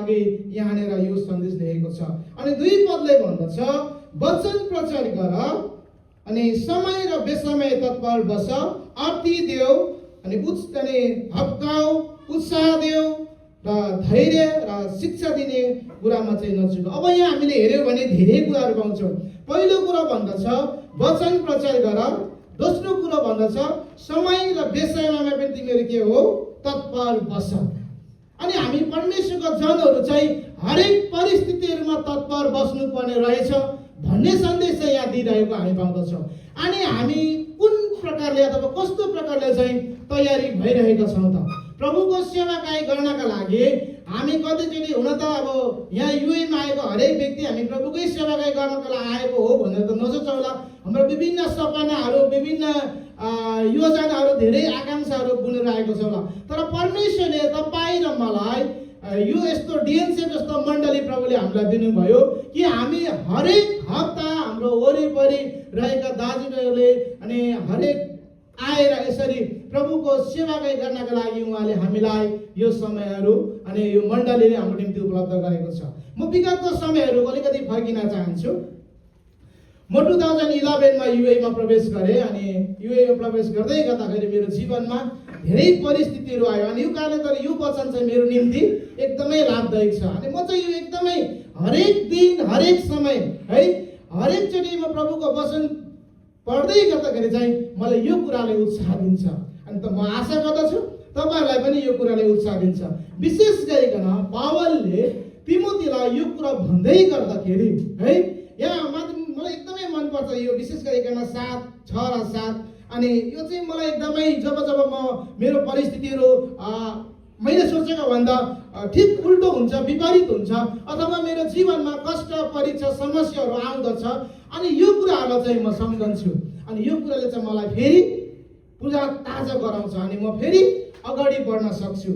लागि यहाँनिर यो सन्देश लेखेको छ। अनि 2 पदले भन्दछ, वचन प्रचार गर अनि समय र बेसमय तत्पर बस, आरती देऊ अनि हप्काऊ, उत्साह देऊ र धैर्य र शिक्षा दिने कुरामा चाहिँ नचुक। अब यहाँ हामीले हेर्यौँ भने धेरै कुराहरू पाउँछौँ। पहिलो कुरो भन्दछ वचन प्रचार गर, दोस्रो कुरो भन्दछ समय र बेसमयमा पनि तिमीहरू के हो तत्पर बस। अनि हामी परमेश्वरका जनहरू चाहिँ हरेक परिस्थितिहरूमा तत्पर बस्नुपर्ने रहेछ भन्ने सन्देश चाहिँ यहाँ दिइरहेको हामी पाउँदछौँ। अनि हामी कुन प्रकारले अथवा कस्तो प्रकारले चाहिँ तयारी भइरहेका छौँ त प्रभुको सेवाकाई गर्नका लागि। हामी कतिचोटि हुन त अब यहाँ युएमा आएको हरेक व्यक्ति हामी प्रभुकै सेवाकाई गर्नको लागि आएको हो भनेर त नसोचौँला। हाम्रो विभिन्न सपनाहरू, विभिन्न योजनाहरू, धेरै आकाङ्क्षाहरू बुनेर आएको छ होला। तर परमेश्वरले तपाईँ र मलाई यो यस्तो डिएनसी जस्तो मण्डली प्रभुले हामीलाई दिनुभयो कि हामी हरेक हप्ता हाम्रो वरिपरि रहेका दाजुभाइहरूले अनि हरेक आएर यसरी प्रभुको सेवाकाई गर्नका लागि उहाँले हामीलाई यो समयहरू अनि यो मण्डलीले हाम्रो निम्ति उपलब्ध गरेको छ। म विगतको समयहरू अलिकति फर्किन चाहन्छु। म 2011मा युएमा प्रवेश गरेँ अनि युएमा प्रवेश गर्दै गर्दाखेरि मेरो जीवनमा धेरै परिस्थितिहरू आयो। अनि यो कारणले गर्दा यो वचन चाहिँ मेरो निम्ति एकदमै लाभदायक छ। अनि म चाहिँ यो एकदमै हरेक दिन हरेक समय है हरेकचोटि म प्रभुको वचन पढ्दै गर्दाखेरि चाहिँ मलाई यो कुराले उत्साह दिन्छ। अनि त म आशा गर्दछु तपाईँहरूलाई पनि यो कुराले उत्साह दिन्छ। विशेष गरिकन पावलले तिमोथीलाई यो कुरा भन्दै गर्दाखेरि है यहाँ मलाई एकदमै मनपर्छ यो विशेष गरिकन 7:6 र 7। अनि यो चाहिँ मलाई एकदमै जब म मेरो परिस्थितिहरू मैले सोचेको भन्दा ठिक उल्टो हुन्छ, विपरीत हुन्छ अथवा मेरो जीवनमा कष्ट, परीक्षा, समस्याहरू आउँदछ अनि यो कुराहरूलाई चाहिँ म सम्झन्छु। अनि यो कुराले चाहिँ मलाई फेरि पूजा ताजा गराउँछ अनि म फेरि अगाडि बढ्न सक्छु।